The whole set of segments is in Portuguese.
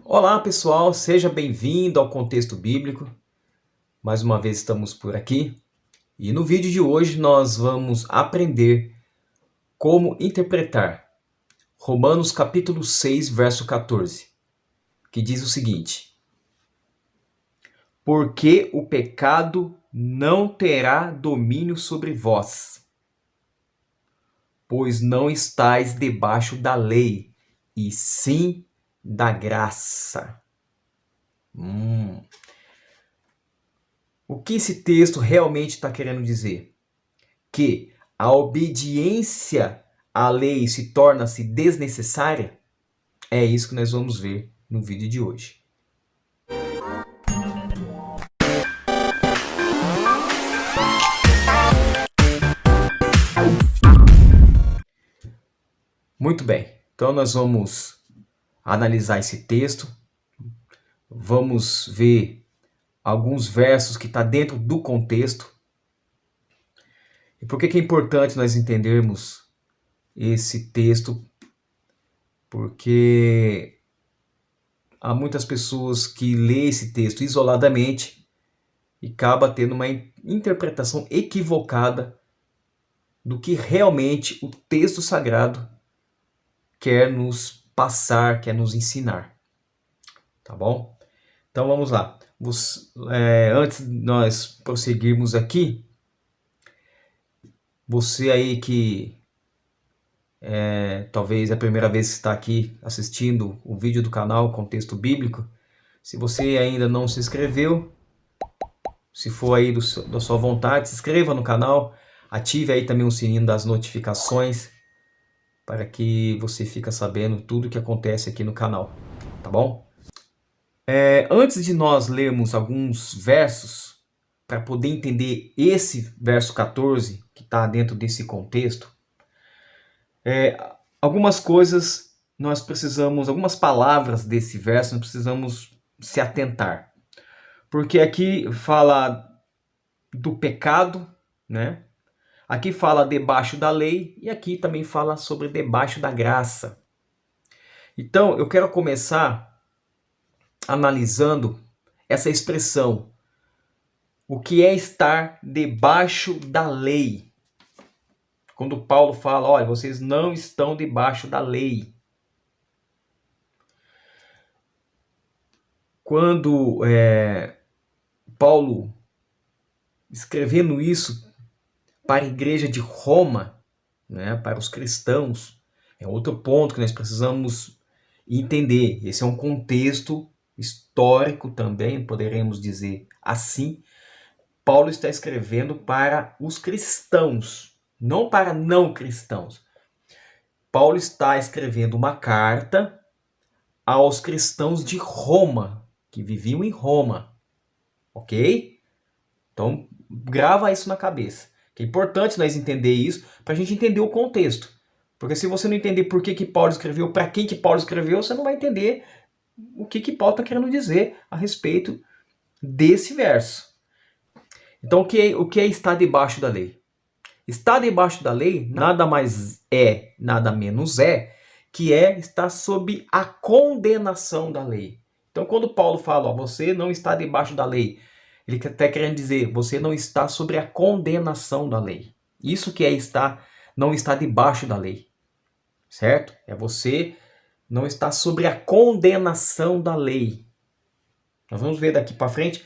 Olá pessoal, seja bem-vindo ao Contexto Bíblico. Mais uma vez estamos por aqui e no vídeo de hoje nós vamos aprender como interpretar Romanos capítulo 6, verso 14, que diz o seguinte: Porque o pecado não terá domínio sobre vós, pois não estáis debaixo da lei, e sim da graça. O que esse texto realmente está querendo dizer? Que a obediência à lei se torna-se desnecessária? É isso que nós vamos ver no vídeo de hoje. Muito bem, então nós vamos analisar esse texto, vamos ver alguns versos que estão dentro do contexto. E por que é importante nós entendermos esse texto? Porque há muitas pessoas que lêem esse texto isoladamente e acaba tendo uma interpretação equivocada do que realmente o texto sagrado quer nos passar, quer nos ensinar. Tá bom? Então vamos lá. Antes de nós prosseguirmos aqui, você aí que talvez é a primeira vez que está aqui assistindo o vídeo do canal Contexto Bíblico, se você ainda não se inscreveu, se for aí da sua vontade, se inscreva no canal, ative aí também o sininho das notificações para que você fique sabendo tudo o que acontece aqui no canal, tá bom? Antes de nós lermos alguns versos, para poder entender esse verso 14, que está dentro desse contexto, algumas coisas nós precisamos, algumas palavras desse verso nós precisamos se atentar. Porque aqui fala do pecado, né? Aqui fala debaixo da lei e aqui também fala sobre debaixo da graça. Então, eu quero começar analisando essa expressão. O que é estar debaixo da lei? Quando Paulo fala, olha, vocês não estão debaixo da lei. Quando Paulo, escrevendo isso para a igreja de Roma, né, para os cristãos, é outro ponto que nós precisamos entender. Esse é um contexto histórico também, poderemos dizer assim. Paulo está escrevendo para os cristãos, não para não cristãos. Paulo está escrevendo uma carta aos cristãos de Roma, que viviam em Roma, ok? Então, grava isso na cabeça. Que é importante nós entender isso para a gente entender o contexto. Porque se você não entender por que Paulo escreveu, para quem que Paulo escreveu, você não vai entender o que Paulo está querendo dizer a respeito desse verso. Então, o que é estar debaixo da lei? Estar debaixo da lei nada mais é, nada menos que estar sob a condenação da lei. Então, quando Paulo fala, você não está debaixo da lei, ele está querendo dizer, você não está sobre a condenação da lei. Isso que é não estar debaixo da lei, certo? É você não estar sobre a condenação da lei. Nós vamos ver daqui para frente,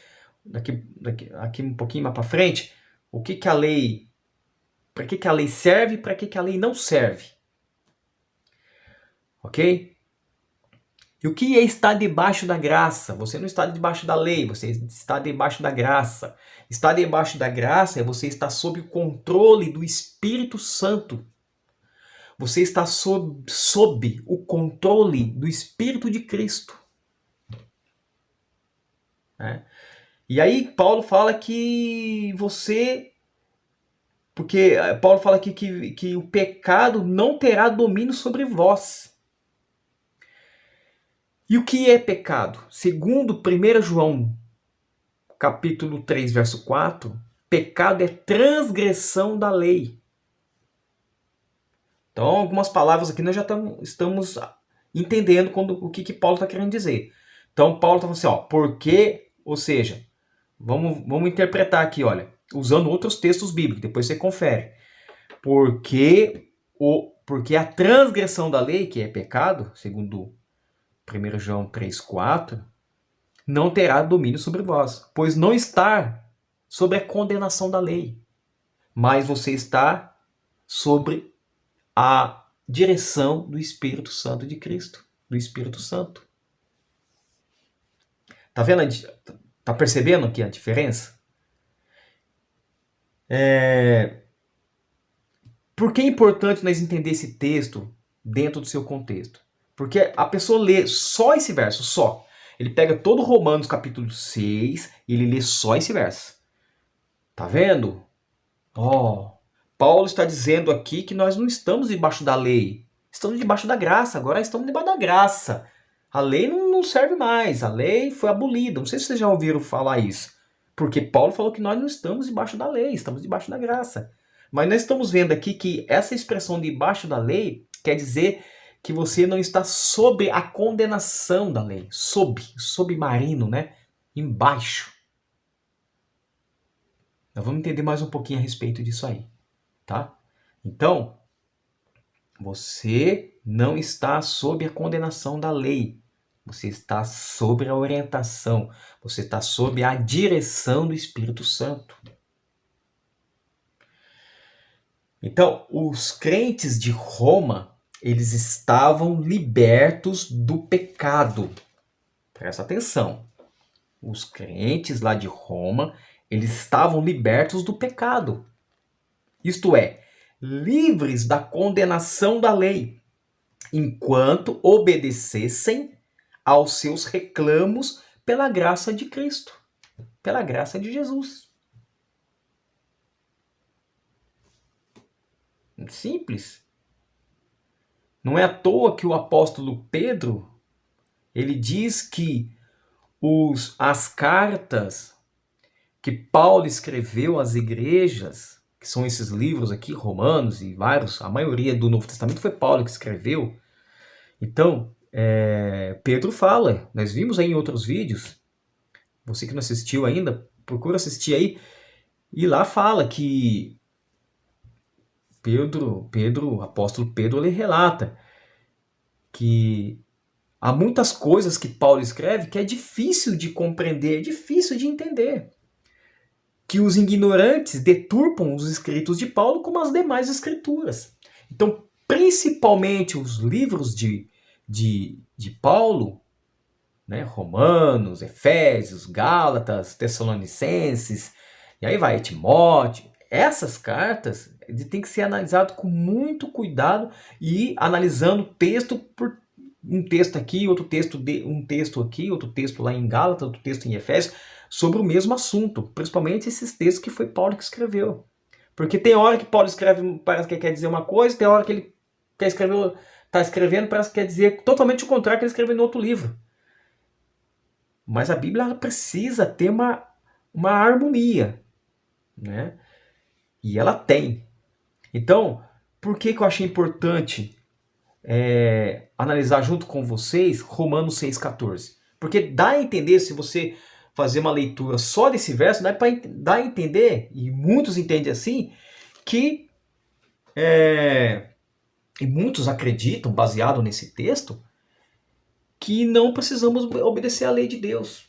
aqui um pouquinho mais para frente, o que a lei, para que a lei serve e para que a lei não serve. Ok? E o que é estar debaixo da graça? Você não está debaixo da lei, você está debaixo da graça. Estar debaixo da graça é você estar sob o controle do Espírito Santo. Você está sob o controle do Espírito de Cristo. E aí Paulo fala que porque Paulo fala aqui que o pecado não terá domínio sobre vós. E o que é pecado? Segundo 1 João, capítulo 3, verso 4, pecado é transgressão da lei. Então, algumas palavras aqui nós já estamos entendendo o que Paulo está querendo dizer. Então Paulo está falando assim, ó, porque, ou seja, vamos interpretar aqui, olha, usando outros textos bíblicos, depois você confere. Porque a transgressão da lei, que é pecado, segundo 1 João 3,4, não terá domínio sobre vós, pois não está sobre a condenação da lei, mas você está sobre a direção do Espírito Santo de Cristo, do Espírito Santo. Tá vendo? Tá percebendo aqui a diferença? Por que é importante nós entender esse texto dentro do seu contexto? Porque a pessoa lê só esse verso, só. Ele pega todo Romanos capítulo 6 e ele lê só esse verso. Tá vendo? Paulo está dizendo aqui que nós não estamos debaixo da lei. Estamos debaixo da graça. Agora estamos debaixo da graça. A lei não serve mais. A lei foi abolida. Não sei se vocês já ouviram falar isso. Porque Paulo falou que nós não estamos debaixo da lei. Estamos debaixo da graça. Mas nós estamos vendo aqui que essa expressão debaixo da lei quer dizer que você não está sob a condenação da lei. Submarino, né? Embaixo. Nós vamos entender mais um pouquinho a respeito disso aí, tá? Então, você não está sob a condenação da lei. Você está sob a orientação. Você está sob a direção do Espírito Santo. Então, os crentes de Roma, eles estavam libertos do pecado. Presta atenção. Os crentes lá de Roma, eles estavam libertos do pecado. Isto é, livres da condenação da lei, enquanto obedecessem aos seus reclamos pela graça de Cristo, pela graça de Jesus. Simples. Não é à toa que o apóstolo Pedro, ele diz que as cartas que Paulo escreveu às igrejas, que são esses livros aqui, Romanos e vários, a maioria do Novo Testamento foi Paulo que escreveu. Então, Pedro fala, nós vimos aí em outros vídeos, você que não assistiu ainda, procura assistir aí, e lá fala que o apóstolo Pedro, ele relata que há muitas coisas que Paulo escreve que é difícil de compreender, é difícil de entender. Que os ignorantes deturpam os escritos de Paulo como as demais escrituras. Então, principalmente os livros de Paulo, né, Romanos, Efésios, Gálatas, Tessalonicenses, e aí vai, Timóteo, essas cartas têm que ser analisadas com muito cuidado e analisando texto por um texto aqui, outro texto, um texto aqui, outro texto lá em Gálatas, outro texto em Efésios, sobre o mesmo assunto, principalmente esses textos que foi Paulo que escreveu. Porque tem hora que Paulo escreve, parece que quer dizer uma coisa, tem hora que ele está escrevendo, parece que quer dizer totalmente o contrário que ele escreveu no outro livro. Mas a Bíblia ela precisa ter uma harmonia, né? E ela tem. Então, por que eu achei importante analisar junto com vocês Romanos 6,14? Porque dá a entender, se você fazer uma leitura só desse verso, dá a entender, e muitos entendem assim, que e muitos acreditam, baseado nesse texto, que não precisamos obedecer à lei de Deus.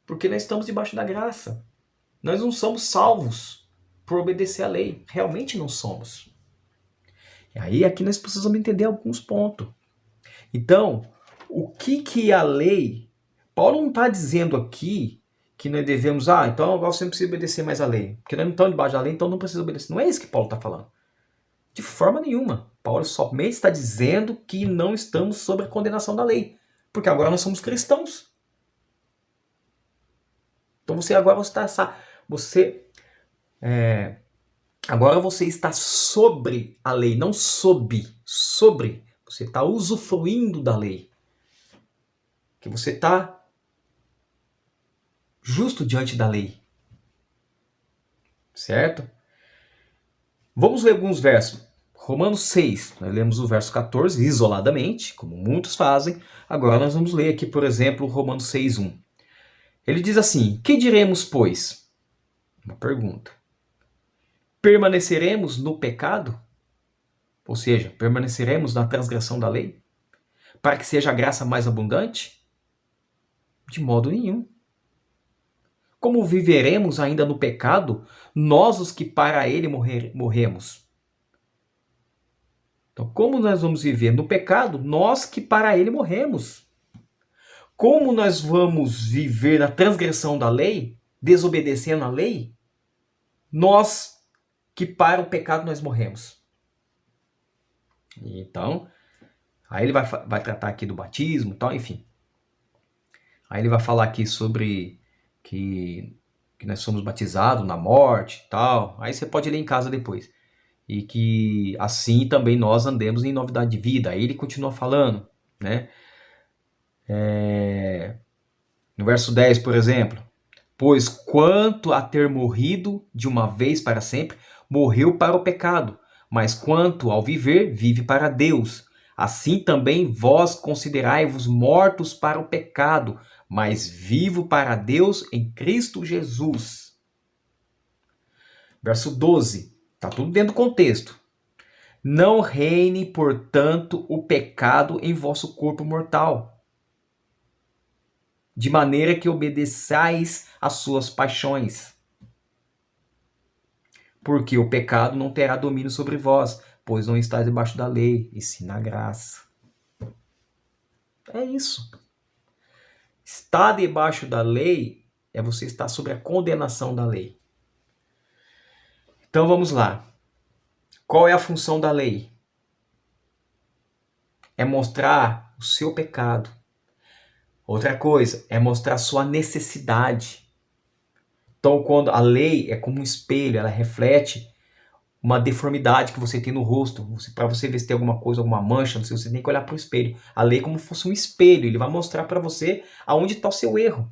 Porque nós estamos debaixo da graça. Nós não somos salvos por obedecer à lei. Realmente não somos. E aí aqui nós precisamos entender alguns pontos. Então, o que a lei... Paulo não está dizendo aqui que nós devemos... então agora você não precisa obedecer mais à lei. Porque nós não estamos debaixo da lei, então não precisa obedecer. Não é isso que Paulo está falando. De forma nenhuma. Paulo somente está dizendo que não estamos sob a condenação da lei. Porque agora nós somos cristãos. Então agora você está sobre a lei, não sob. Sobre. Você está usufruindo da lei. Que você está justo diante da lei. Certo? Vamos ler alguns versos. Romanos 6, nós lemos o verso 14 isoladamente, como muitos fazem. Agora nós vamos ler aqui, por exemplo, Romanos 6:1. Ele diz assim: que diremos, pois? Uma pergunta. Permaneceremos no pecado? Ou seja, permaneceremos na transgressão da lei? Para que seja a graça mais abundante? De modo nenhum. Como viveremos ainda no pecado, nós os que para ele morremos? Então, como nós vamos viver no pecado, nós que para ele morremos? Como nós vamos viver na transgressão da lei, desobedecendo a lei, nós que para o pecado nós morremos? Então, aí ele vai tratar aqui do batismo, tal, enfim. Aí ele vai falar aqui sobre que nós somos batizados na morte, tal. Aí você pode ler em casa depois. E que assim também nós andemos em novidade de vida. Aí ele continua falando, né? No verso 10, por exemplo. Pois quanto a ter morrido de uma vez para sempre, morreu para o pecado. Mas quanto ao viver, vive para Deus. Assim também vós considerai-vos mortos para o pecado, mas vivo para Deus em Cristo Jesus. Verso 12. Está tudo dentro do contexto. Não reine, portanto, o pecado em vosso corpo mortal, de maneira que obedeçais às suas paixões. Porque o pecado não terá domínio sobre vós, pois não estáis debaixo da lei, e sim na graça. É isso. Estar debaixo da lei é você estar sob a condenação da lei. Então vamos lá. Qual é a função da lei? É mostrar o seu pecado. Outra coisa, é mostrar a sua necessidade. Então, quando a lei é como um espelho, ela reflete uma deformidade que você tem no rosto. Para você ver se tem alguma coisa, alguma mancha, não sei, você tem que olhar para o espelho. A lei é como se fosse um espelho, ele vai mostrar para você aonde está o seu erro.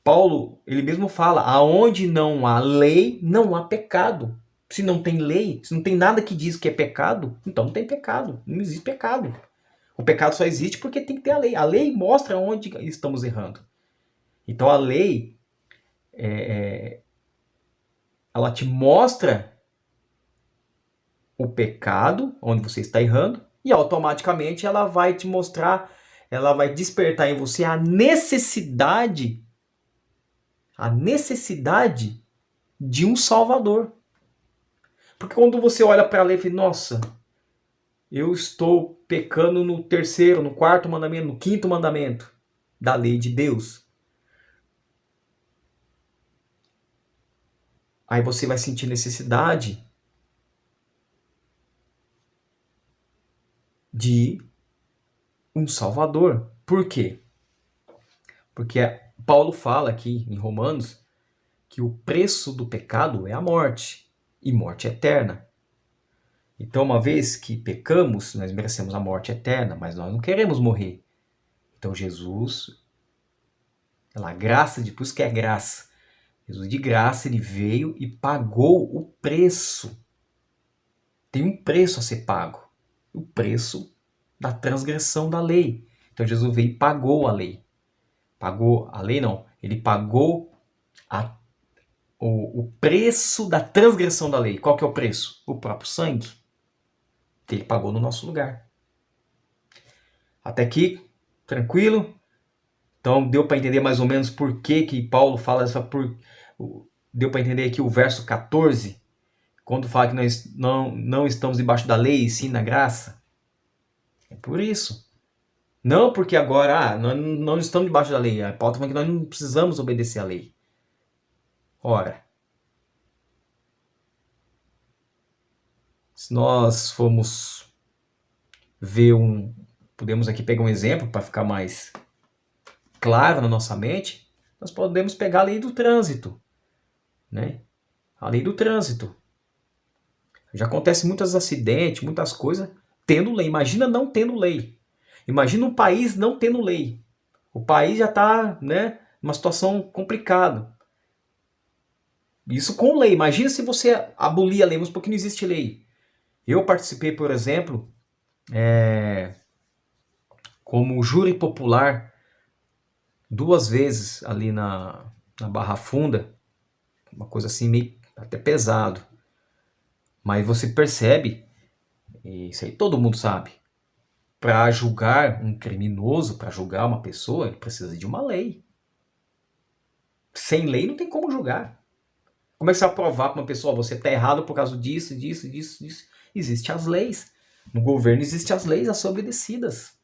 Paulo, ele mesmo fala, aonde não há lei, não há pecado. Se não tem lei, se não tem nada que diz que é pecado, então não tem pecado, não existe pecado. O pecado só existe porque tem que ter a lei. A lei mostra onde estamos errando. Então a lei, ela te mostra o pecado, onde você está errando, e automaticamente ela vai te mostrar, ela vai despertar em você a necessidade de um Salvador. Porque quando você olha para a lei e fala, nossa, eu estou pecando no terceiro, no quarto mandamento, no quinto mandamento da lei de Deus. Aí você vai sentir necessidade de um Salvador. Por quê? Porque Paulo fala aqui em Romanos que o preço do pecado é a morte, e morte eterna. Então, uma vez que pecamos, nós merecemos a morte eterna, mas nós não queremos morrer. Então, Jesus, pela graça, por isso que é graça, Jesus de graça, ele veio e pagou o preço. Tem um preço a ser pago. O preço da transgressão da lei. Então, Jesus veio e pagou a lei. Pagou a lei, não. Ele pagou o preço da transgressão da lei. Qual que é o preço? O próprio sangue. Ele pagou no nosso lugar. Até aqui, tranquilo? Então deu para entender mais ou menos por que Paulo fala essa... Deu para entender aqui o verso 14, quando fala que nós não estamos debaixo da lei e sim na graça. É por isso. Não porque agora nós não estamos debaixo da lei. Paulo está falando que nós não precisamos obedecer à lei. Ora, se nós formos ver podemos aqui pegar um exemplo para ficar mais claro na nossa mente, nós podemos pegar a lei do trânsito, né? A lei do trânsito. Já acontece muitos acidentes, muitas coisas, tendo lei. Imagina não tendo lei. Imagina um país não tendo lei. O país já está, né, numa situação complicada. Isso com lei. Imagina se você abolir a lei, mas porque não existe lei. Eu participei, por exemplo, como júri popular 2 vezes ali na Barra Funda, uma coisa assim meio até pesado. Mas você percebe, e isso aí todo mundo sabe, para julgar um criminoso, para julgar uma pessoa, ele precisa de uma lei. Sem lei não tem como julgar. Como é que você vai provar para uma pessoa, você está errado por causa disso, disso, disso, disso? Existem as leis. No governo existem as leis a ser obedecidas.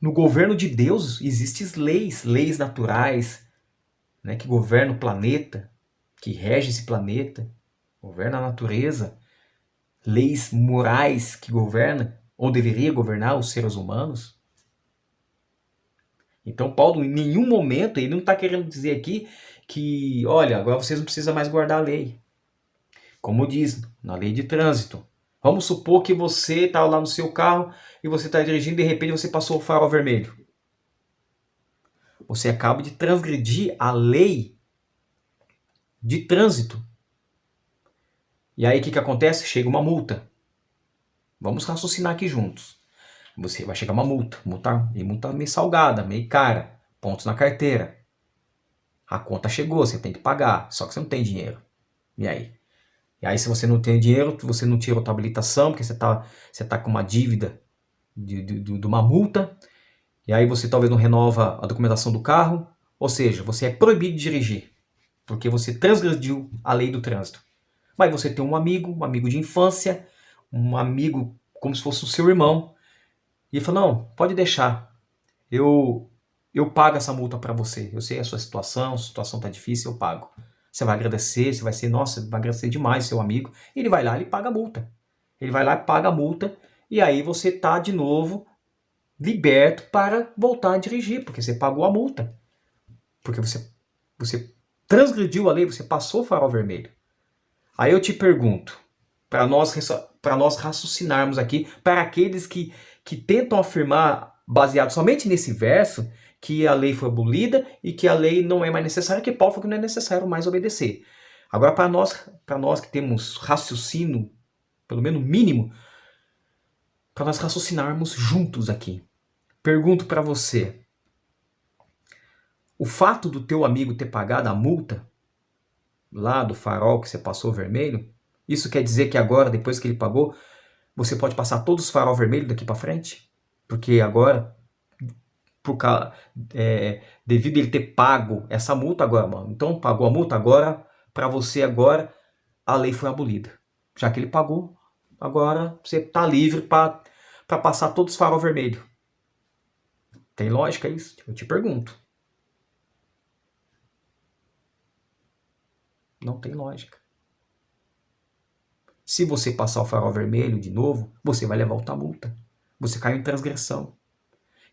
No governo de Deus existem leis, leis naturais, né, que governam o planeta, que regem esse planeta, governam a natureza, leis morais que governam, ou deveria governar os seres humanos. Então Paulo em nenhum momento, ele não está querendo dizer aqui que, olha, agora vocês não precisam mais guardar a lei. Como diz na lei de trânsito. Vamos supor que você está lá no seu carro e você está dirigindo e de repente você passou o farol vermelho. Você acaba de transgredir a lei de trânsito. E aí o que acontece? Chega uma multa. Vamos raciocinar aqui juntos. Você vai chegar uma multa. Multa meio salgada, meio cara. Pontos na carteira. A conta chegou, você tem que pagar. Só que você não tem dinheiro. E aí? E aí se você não tem dinheiro, você não tira a tua habilitação, porque você tá com uma dívida de uma multa. E aí você talvez não renova a documentação do carro. Ou seja, você é proibido de dirigir. Porque você transgrediu a lei do trânsito. Mas você tem um amigo de infância, um amigo como se fosse o seu irmão. E ele falou, não, pode deixar. Eu pago essa multa para você. Eu sei a sua situação tá difícil, eu pago. Você vai agradecer, você vai ser, nossa, vai agradecer demais seu amigo. Ele vai lá e paga a multa. Ele vai lá e paga a multa. E aí você tá de novo liberto para voltar a dirigir, porque você pagou a multa. Porque você transgrediu a lei, você passou o farol vermelho. Aí eu te pergunto, para nós raciocinarmos aqui, para aqueles que tentam afirmar, baseado somente nesse verso, que a lei foi abolida e que a lei não é mais necessária, que Paulo falou que não é necessário mais obedecer. Agora, para nós que temos raciocínio, pelo menos mínimo, para nós raciocinarmos juntos aqui. Pergunto para você, o fato do teu amigo ter pagado a multa, lá do farol que você passou vermelho, isso quer dizer que agora, depois que ele pagou, você pode passar todos os farol vermelhos daqui para frente? Porque agora, devido a ele ter pago essa multa agora, mano, então pagou a multa, agora, para você agora, a lei foi abolida. Já que ele pagou, agora você está livre para passar todos os farol vermelhos. Tem lógica isso? Eu te pergunto. Não tem lógica. Se você passar o farol vermelho de novo, você vai levar outra multa. Você caiu em transgressão.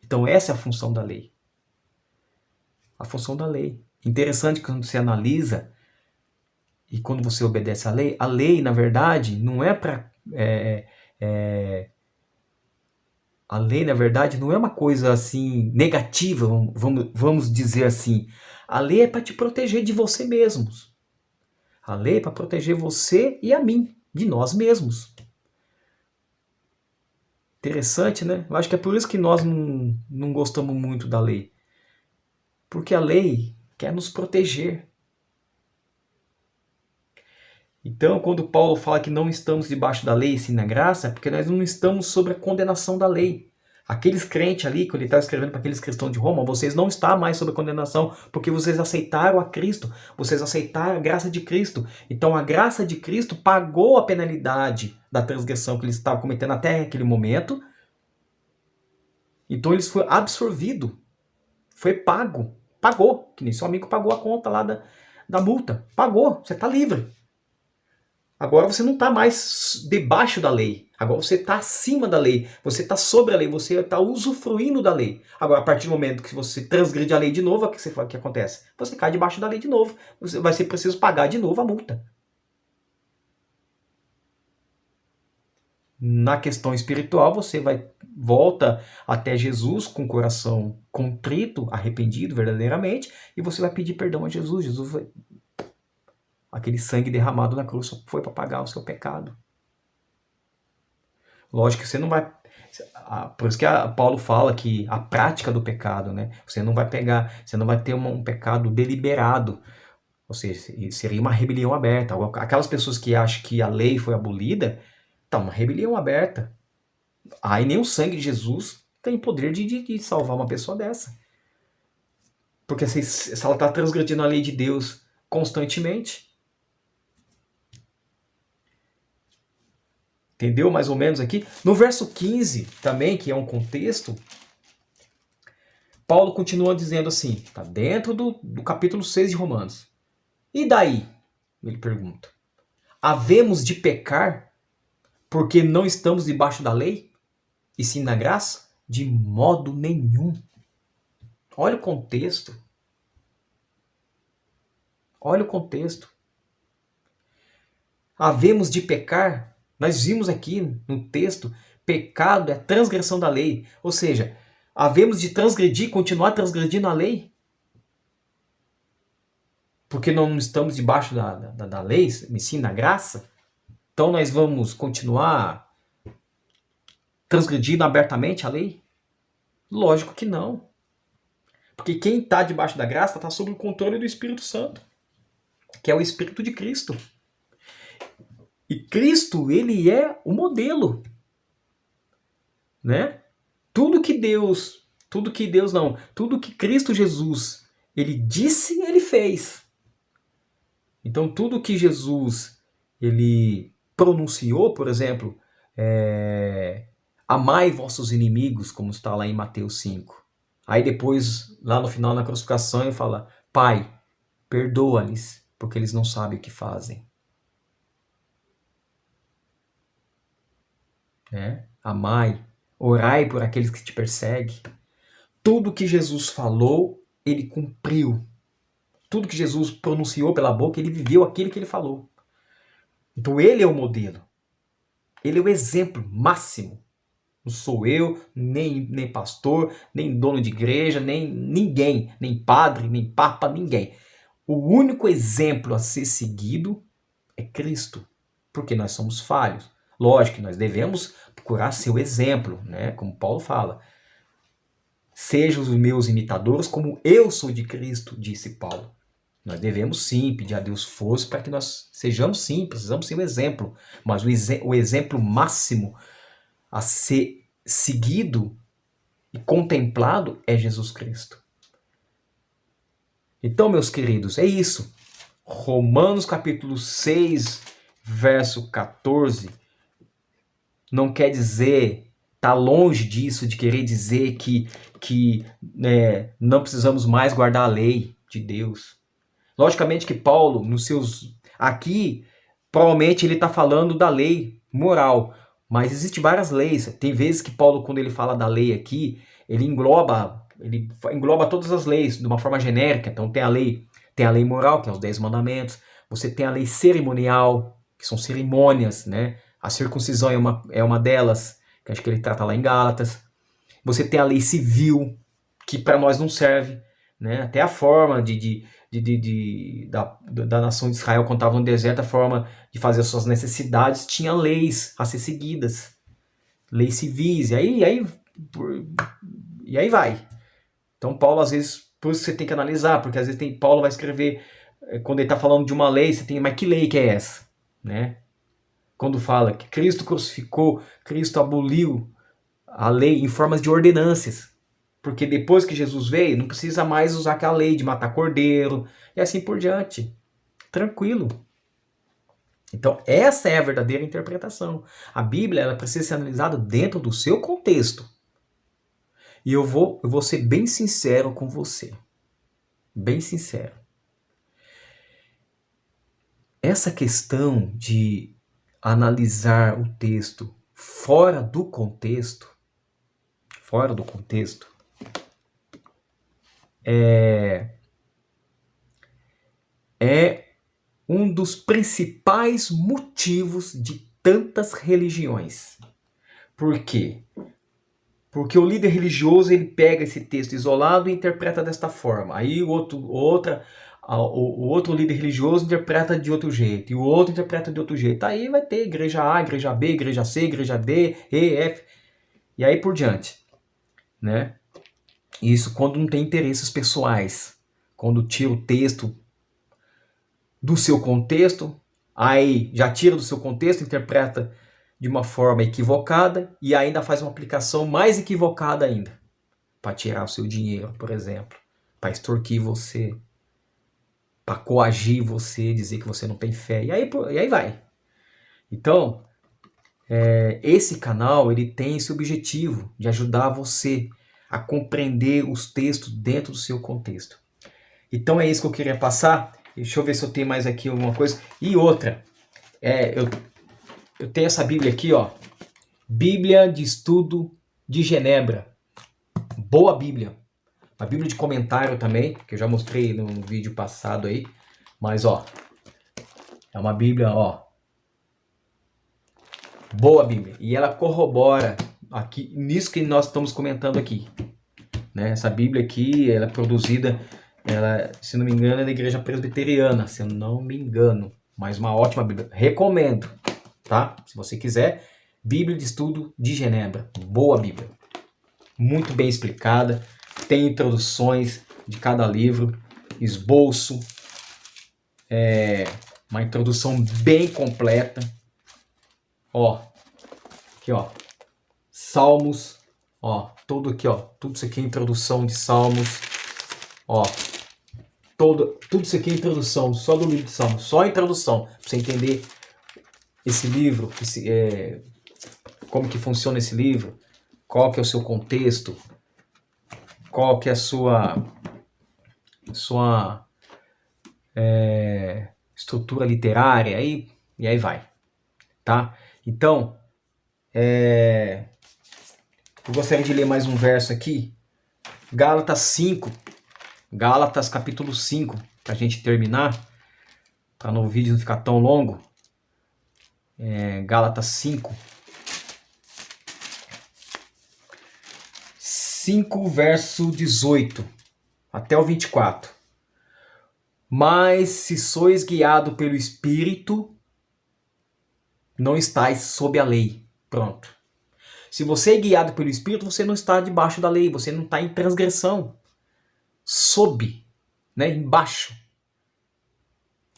Então essa é a função da lei. A função da lei. Interessante que quando você analisa e quando você obedece à lei, na verdade, não é para... a lei, na verdade, não é uma coisa assim negativa, vamos dizer assim. A lei é para te proteger de você mesmos. A lei é para proteger você e a mim, de nós mesmos. Interessante, né? Eu acho que é por isso que nós não gostamos muito da lei. Porque a lei quer nos proteger. Então, quando Paulo fala que não estamos debaixo da lei, sim na graça, é porque nós não estamos sob a condenação da lei. Aqueles crentes ali, quando ele está escrevendo para aqueles cristãos de Roma, vocês não estão mais sob a condenação, porque vocês aceitaram a Cristo, vocês aceitaram a graça de Cristo. Então a graça de Cristo pagou a penalidade da transgressão que eles estavam cometendo até aquele momento. Então eles foram absorvidos, foi pago, pagou, que nem seu amigo pagou a conta lá da multa, pagou, você está livre. Agora você não está mais debaixo da lei. Agora você está acima da lei. Você está sobre a lei. Você está usufruindo da lei. Agora, a partir do momento que você transgride a lei de novo, o que acontece? Você cai debaixo da lei de novo. Você vai ser preciso pagar de novo a multa. Na questão espiritual, você volta até Jesus com o coração contrito, arrependido verdadeiramente, e você vai pedir perdão a Jesus. Aquele sangue derramado na cruz foi para pagar o seu pecado. Lógico que você não vai... Por isso que Paulo fala que a prática do pecado, né? Você não vai pegar, você não vai ter um pecado deliberado, ou seja, seria uma rebelião aberta. Aquelas pessoas que acham que a lei foi abolida, tá uma rebelião aberta. Aí nem o sangue de Jesus tem poder de salvar uma pessoa dessa. Porque se ela está transgredindo a lei de Deus constantemente. Entendeu mais ou menos aqui? No verso 15 também, que é um contexto, Paulo continua dizendo assim, está dentro do capítulo 6 de Romanos. E daí? Ele pergunta. Havemos de pecar porque não estamos debaixo da lei? E sim na graça? De modo nenhum. Olha o contexto. Olha o contexto. Havemos de pecar? Nós vimos aqui no texto, pecado é transgressão da lei. Ou seja, havemos de transgredir, continuar transgredindo a lei? Porque não estamos debaixo da lei, me sim na graça? Então nós vamos continuar transgredindo abertamente a lei? Lógico que não. Porque quem está debaixo da graça está sob o controle do Espírito Santo, que é o Espírito de Cristo. E Cristo, ele é o modelo. Né? Tudo que Cristo Jesus, ele disse, ele fez. Então tudo que Jesus, ele pronunciou, por exemplo, amai vossos inimigos, como está lá em Mateus 5. Aí depois, lá no final, na crucificação, ele fala, Pai, perdoa-lhes, porque eles não sabem o que fazem. Né? Amai, orai por aqueles que te perseguem. Tudo que Jesus falou, ele cumpriu. Tudo que Jesus pronunciou pela boca, ele viveu aquilo que ele falou. Então ele é o modelo. Ele é o exemplo máximo. Não sou eu, nem pastor, nem dono de igreja, nem ninguém, nem padre, nem papa, ninguém. O único exemplo a ser seguido é Cristo, porque nós somos falhos. Lógico que nós devemos procurar ser o exemplo, né? Como Paulo fala. Sejam os meus imitadores como eu sou de Cristo, disse Paulo. Nós devemos sim pedir a Deus força para que nós sejamos sim, precisamos ser um exemplo. Mas o exemplo máximo a ser seguido e contemplado é Jesus Cristo. Então, meus queridos, é isso. Romanos capítulo 6, verso 14, não quer dizer, está longe disso, de querer dizer que não precisamos mais guardar a lei de Deus. Logicamente que Paulo, aqui, provavelmente ele está falando da lei moral, mas existem várias leis. Tem vezes que Paulo, quando ele fala da lei aqui, ele engloba todas as leis de uma forma genérica. Então tem a lei moral, que é os 10 mandamentos. Você tem a lei cerimonial, que são cerimônias, né? A circuncisão é uma delas, que acho que ele trata lá em Gálatas. Você tem a lei civil, que para nós não serve, né? Até a forma da nação de Israel, quando estava no deserto, a forma de fazer as suas necessidades, tinha leis a ser seguidas. Leis civis, e aí vai. Então Paulo, às vezes, por isso você tem que analisar, porque às vezes Paulo vai escrever, quando ele está falando de uma lei, você tem, mas que lei que é essa? Né? Quando fala que Cristo crucificou, Cristo aboliu a lei em formas de ordenâncias. Porque depois que Jesus veio, não precisa mais usar aquela lei de matar cordeiro e assim por diante. Tranquilo. Então, essa é a verdadeira interpretação. A Bíblia ela precisa ser analisada dentro do seu contexto. E eu vou ser bem sincero com você. Bem sincero. Essa questão de analisar o texto fora do contexto, é um dos principais motivos de tantas religiões. Por quê? Porque o líder religioso ele pega esse texto isolado e interpreta desta forma. Aí o outro líder religioso interpreta de outro jeito, e o outro interpreta de outro jeito. Aí vai ter igreja A, igreja B, igreja C, igreja D, E, F, e aí por diante, né? Isso quando não tem interesses pessoais, quando tira o texto do seu contexto, aí já tira do seu contexto, interpreta de uma forma equivocada e ainda faz uma aplicação mais equivocada ainda, para tirar o seu dinheiro, por exemplo, para extorquir você, para coagir você, dizer que você não tem fé, e aí vai. Então, esse canal ele tem esse objetivo de ajudar você a compreender os textos dentro do seu contexto. Então é isso que eu queria passar. Deixa eu ver se eu tenho mais aqui alguma coisa. E outra, eu tenho essa Bíblia aqui, ó, Bíblia de Estudo de Genebra. Boa Bíblia. Uma Bíblia de comentário também, que eu já mostrei no vídeo passado aí. Mas, ó, é uma Bíblia, ó, boa Bíblia. E ela corrobora aqui nisso que nós estamos comentando aqui, né? Essa Bíblia aqui, ela é produzida, ela, se não me engano, é da Igreja Presbiteriana, se eu não me engano. Mas uma ótima Bíblia. Recomendo, tá? Se você quiser, Bíblia de Estudo de Genebra. Boa Bíblia. Muito bem explicada. Tem introduções de cada livro, esboço, uma introdução bem completa. Ó, aqui ó, Salmos, ó, tudo aqui ó, tudo isso aqui é introdução de Salmos, ó, tudo isso aqui é introdução, só do livro de Salmos, só a introdução, pra você entender esse livro, como que funciona esse livro, qual que é o seu contexto, qual que é a sua estrutura literária, e aí vai, tá? Então, eu gostaria de ler mais um verso aqui, Gálatas 5, Gálatas capítulo 5, para a gente terminar, para o vídeo não ficar tão longo. Gálatas 5, 5 verso 18 até o 24. Mas se sois guiado pelo Espírito, não estáis sob a lei. Pronto. Se você é guiado pelo Espírito, você não está debaixo da lei, você não está em transgressão. Sob, né, embaixo.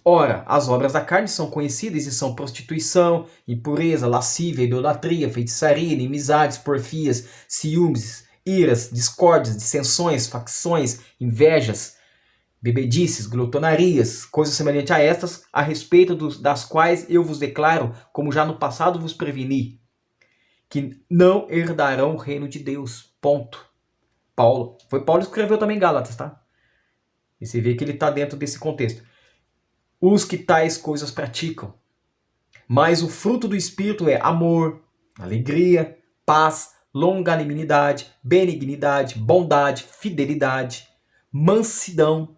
Ora, as obras da carne são conhecidas e são prostituição, impureza, lascívia, idolatria, feitiçaria, inimizades, porfias, ciúmes, iras, discórdias, dissensões, facções, invejas, bebedices, glutonarias, coisas semelhantes a estas, a respeito das quais eu vos declaro, como já no passado vos preveni, que não herdarão o reino de Deus. Ponto. Paulo que escreveu também Gálatas, tá? E você vê que ele está dentro desse contexto. Os que tais coisas praticam. Mas o fruto do Espírito é amor, alegria, paz, longanimidade, benignidade, bondade, fidelidade, mansidão,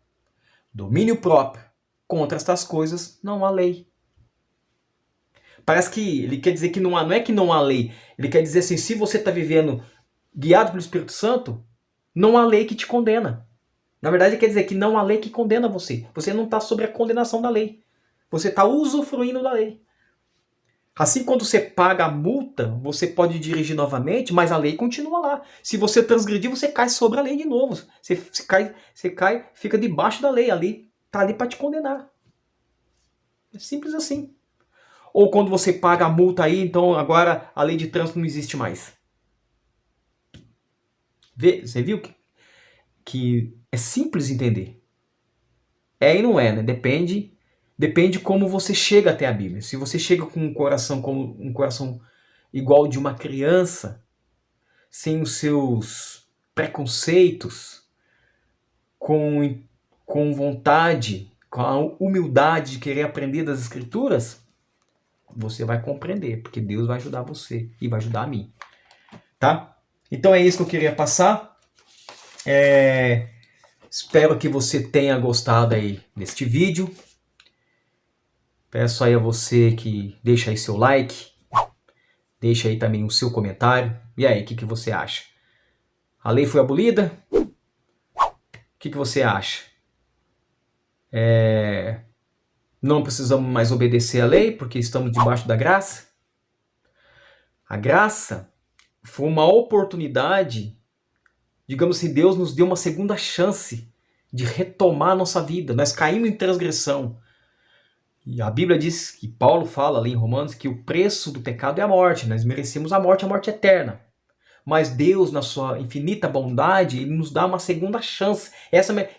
domínio próprio. Contra estas coisas não há lei. Parece que ele quer dizer que não é que não há lei. Ele quer dizer assim, se você está vivendo guiado pelo Espírito Santo, não há lei que te condena. Na verdade, quer dizer que não há lei que condena você. Você não está sob a condenação da lei. Você está usufruindo da lei. Assim, quando você paga a multa, você pode dirigir novamente, mas a lei continua lá. Se você transgredir, você cai sobre a lei de novo. Você cai, fica debaixo da lei. A lei está ali para te condenar. É simples assim. Ou quando você paga a multa aí, então agora a lei de trânsito não existe mais. Você viu que é simples entender? É e não é, né? Depende como você chega até a Bíblia. Se você chega com um coração igual de uma criança, sem os seus preconceitos, com vontade, com a humildade de querer aprender das Escrituras, você vai compreender, porque Deus vai ajudar você e vai ajudar a mim. Tá? Então é isso que eu queria passar. Espero que você tenha gostado aí deste vídeo. Peço aí a você que deixa aí seu like, deixa aí também o seu comentário. E aí, o que você acha? A lei foi abolida? O que você acha? Não precisamos mais obedecer à lei, porque estamos debaixo da graça. A graça foi uma oportunidade, digamos assim, Deus nos deu uma segunda chance de retomar a nossa vida. Nós caímos em transgressão. E a Bíblia diz, que Paulo fala ali em Romanos, que o preço do pecado é a morte. Nós merecemos a morte eterna. Mas Deus, na sua infinita bondade, Ele nos dá uma segunda chance.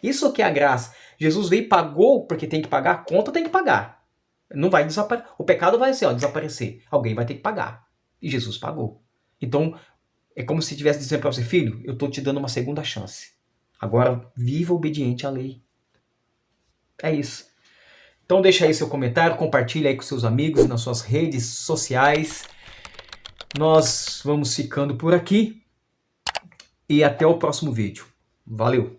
Isso que é a graça. Jesus veio e pagou porque tem que pagar, a conta tem que pagar. Não vai desaparecer. O pecado vai assim, desaparecer. Alguém vai ter que pagar. E Jesus pagou. Então, é como se estivesse dizendo para você, filho, eu estou te dando uma segunda chance. Agora, viva obediente à lei. É isso. Então deixa aí seu comentário, compartilha aí com seus amigos nas suas redes sociais. Nós vamos ficando por aqui e até o próximo vídeo. Valeu!